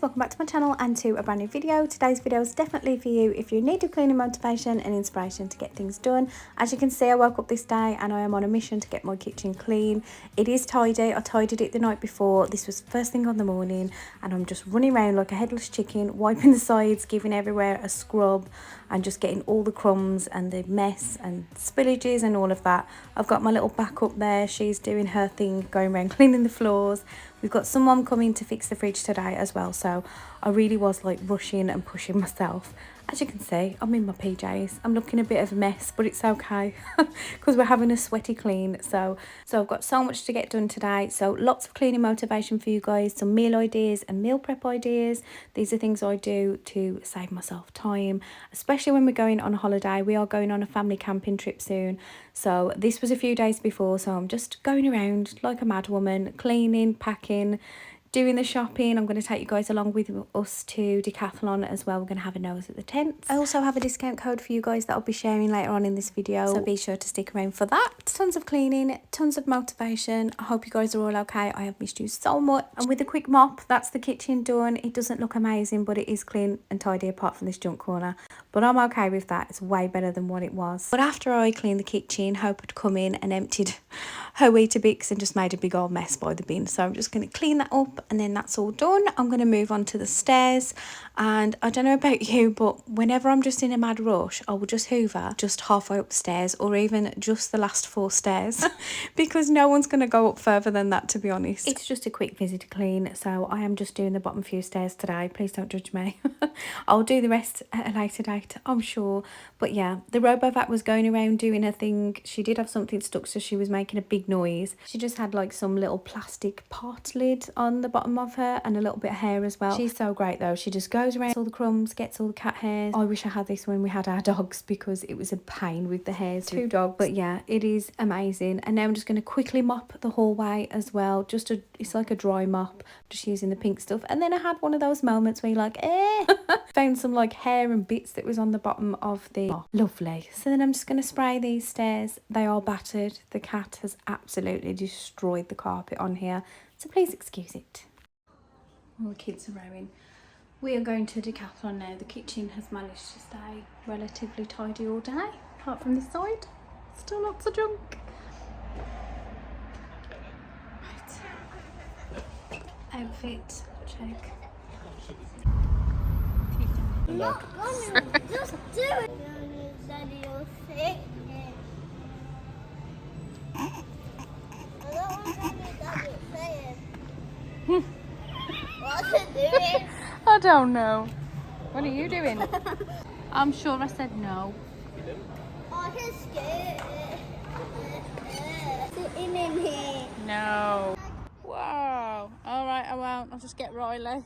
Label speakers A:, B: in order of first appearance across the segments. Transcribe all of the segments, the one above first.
A: welcome back to my channel and to a brand new video. Today's video is definitely for you if you need cleaning motivation and inspiration to get things done. As you can see, I woke up this day and I am on a mission to get my kitchen clean. It is tidy. I tidied it the night before. This was first thing on the morning and I'm just running around like a headless chicken, wiping the sides, giving everywhere a scrub and just getting all the crumbs and the mess and spillages and all of that. I've got my little backup there. She's doing her thing, going around cleaning the floors. We've got someone coming to fix the fridge today as well, so I really was like rushing and pushing myself. As you can see, I'm in my PJs. I'm looking a bit of a mess, but it's okay because we're having a sweaty clean. So I've got so much to get done today. So lots of cleaning motivation for you guys, some meal ideas and meal prep ideas. These are things I do to save myself time, especially when we're going on a holiday. We are going on a family camping trip soon. So this was a few days before, so I'm just going around like a mad woman, cleaning, packing, doing the shopping. I'm going to take you guys along with us to Decathlon as well. We're going to have a nose at the tents. I also have a discount code for you guys that I'll be sharing later on in this video, so be sure to stick around for that. Tons of cleaning, tons of motivation. I hope you guys are all okay. I have missed you so much. And with a quick mop, that's the kitchen done. It doesn't look amazing, but it is clean and tidy apart from this junk corner. But I'm okay with that. It's way better than what it was. But after I cleaned the kitchen, Hope had come in and emptied her Weetabix and just made a big old mess by the bin. So I'm just going to clean that up and then that's all done. I'm going to move on to the stairs. And I don't know about you, but whenever I'm just in a mad rush, I will just hoover just halfway upstairs or even just the last 4 stairs because no one's going to go up further than that, to be honest. It's just a quick visit to clean. So I am just doing the bottom few stairs today. Please don't judge me. I'll do the rest at a later date, I'm sure. But yeah, the RoboVac was going around doing her thing. She did have something stuck, so she was making a big noise. She just had like some little plastic pot lid on the bottom of her and a little bit of hair as well. She's so great though. She just goes around all the crumbs, gets all the cat hairs. I wish I had this when we had our dogs because it was a pain with the hairs. 2 dogs. But yeah, it is amazing. And now I'm just going to quickly mop the hallway as well. It's like a dry mop, just using the pink stuff. And then I had one of those moments where you're like, found some like hair and bits that was on the bottom of the mop. Lovely. So then I'm just going to spray these stairs. They are battered. The cat has absolutely destroyed the carpet on here, so please excuse it. All the kids are rowing. We are going to Decathlon now. The kitchen has managed to stay relatively tidy all day, apart from this side. Still lots of junk. Right. Outfit check.
B: Not gonna just do it. What's it doing?
A: I don't know. What are you doing? I'm sure I said no.
B: Oh, he's scared. Sitting in here.
A: No. Wow. All right, I won't. I'll just get Riley.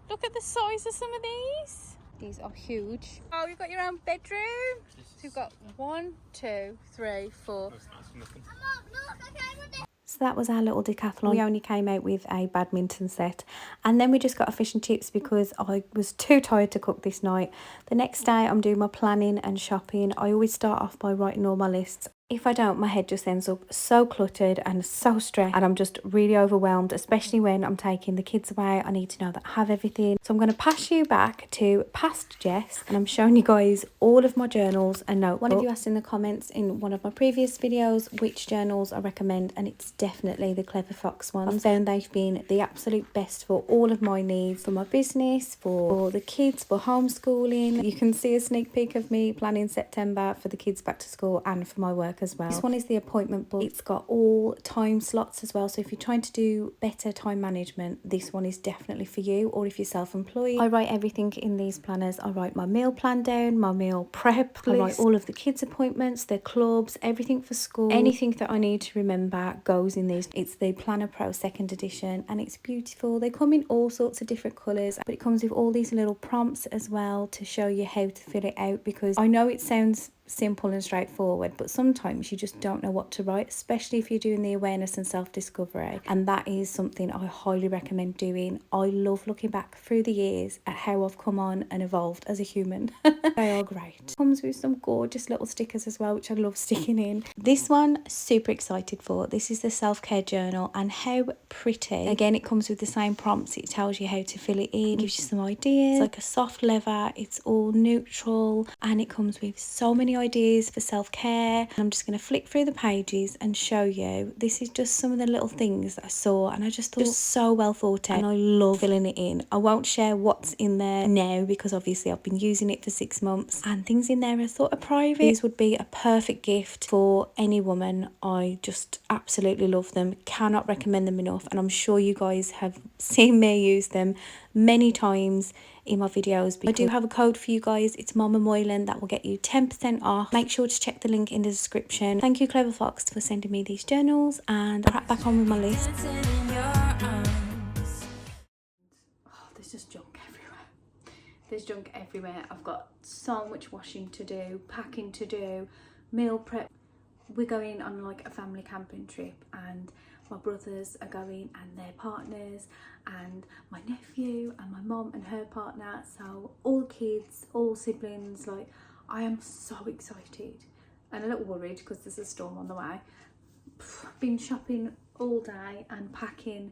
A: Look at the size of some of these. These are huge. Oh, you've got your own bedroom. So you've got 1, 2, 3, 4.
B: Look, I came with it.
A: So that was our little Decathlon. We only came out with a badminton set and then we just got a fish and chips because I was too tired to cook this night. The next day I'm doing my planning and shopping. I always start off by writing all my lists. If I don't, my head just ends up so cluttered and so stressed and I'm just really overwhelmed, especially when I'm taking the kids away. I need to know that I have everything. So I'm going to pass you back to past Jess and I'm showing you guys all of my journals and notebooks. One of you asked in the comments in one of my previous videos which journals I recommend, and it's definitely the Clever Fox ones. I found they've been the absolute best for all of my needs, for my business, for the kids, for homeschooling. You can see a sneak peek of me planning September for the kids back to school and for my work as well. This one is the appointment book. It's got all time slots as well, so if you're trying to do better time management, this one is definitely for you. Or if you're self-employed, I write everything in these planners. I write my meal plan down, my meal prep list. I write all of the kids' appointments, their clubs, everything for school. Anything that I need to remember goes in these. It's the Planner Pro 2nd edition and it's beautiful. They come in all sorts of different colours, but it comes with all these little prompts as well to show you how to fill it out, because I know it sounds simple and straightforward, but sometimes you just don't know what to write, especially if you're doing the awareness and self-discovery, and that is something I highly recommend doing. I love looking back through the years at how I've come on and evolved as a human. They are great. it comes with some gorgeous little stickers as well, which I love sticking in. This one, super excited for. This is the self-care journal, and how pretty. Again, it comes with the same prompts. It tells you how to fill it in, gives you some ideas. It's like a soft leather, it's all neutral, and it comes with so many ideas for self-care. I'm just going to flick through the pages and show you. This is just some of the little things that I saw, and I just thought so well thought out, and I love filling it in. I won't share what's in there now because obviously I've been using it for 6 months, and things in there I thought are private. These would be a perfect gift for any woman. I just absolutely love them, cannot recommend them enough, and I'm sure you guys have seen me use them many times in my videos. I do have a code for you guys. It's Mama Moylan. That will get you 10% off. Make sure to check the link in the description. Thank you, Clever Fox, for sending me these journals, and I'll crack back on with my list. Oh, there's just junk everywhere. There's junk everywhere. I've got so much washing to do, packing to do, meal prep. We're going on like a family camping trip, and my brothers are going and their partners, and my nephew and my mum and her partner, so all kids, all siblings. Like, I am so excited and a little worried because there's a storm on the way. Been shopping all day and packing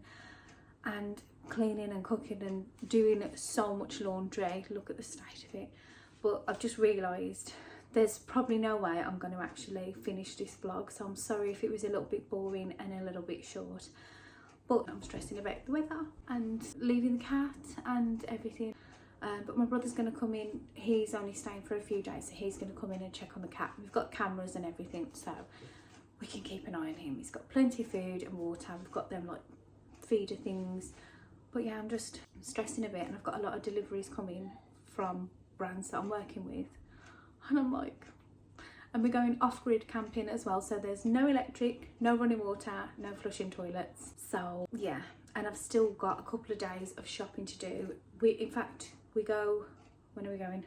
A: and cleaning and cooking and doing so much laundry. Look at the state of it. But I've just realised there's probably no way I'm going to actually finish this vlog, so I'm sorry if it was a little bit boring and a little bit short, but I'm stressing about the weather and leaving the cat and everything. But my brother's going to come in. He's only staying for a few days, so he's going to come in and check on the cat. We've got cameras and everything, so we can keep an eye on him. He's got plenty of food and water. We've got them like feeder things. But yeah, I'm just stressing a bit, and I've got a lot of deliveries coming from brands that I'm working with, and I'm like, and we're going off-grid camping as well, so there's no electric, no running water, no flushing toilets. So yeah, and I've still got a couple of days of shopping to do. In fact, we go, when are we going?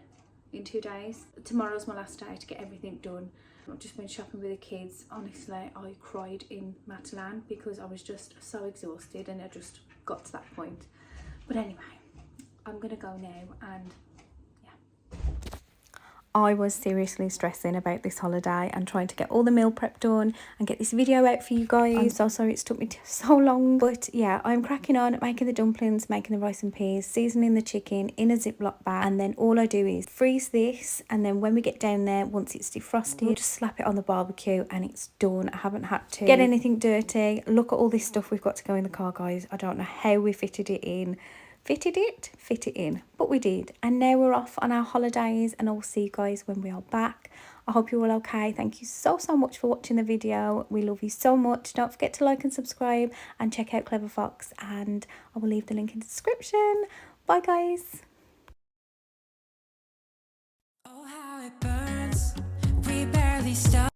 A: In 2 days. Tomorrow's my last day to get everything done. I've just been shopping with the kids. Honestly, I cried in Matalan because I was just so exhausted, and I just got to that point. But anyway, I'm gonna go now, and I was seriously stressing about this holiday and trying to get all the meal prep done and get this video out for you guys. I'm so sorry it's took me so long, but yeah, I'm cracking on making the dumplings, making the rice and peas, seasoning the chicken in a Ziploc bag, and then all I do is freeze this, and then when we get down there, once it's defrosted, just slap it on the barbecue and it's done. I haven't had to get anything dirty. Look at all this stuff we've got to go in the car, guys. I don't know how we fit it in, but we did. And now we're off on our holidays, and I'll see you guys when we are back. I hope you're all okay. Thank you so much for watching the video. We love you so much. Don't forget to like and subscribe and check out Clever Fox, and I will leave the link in the description. Bye guys. Oh, how it burns. We barely stop.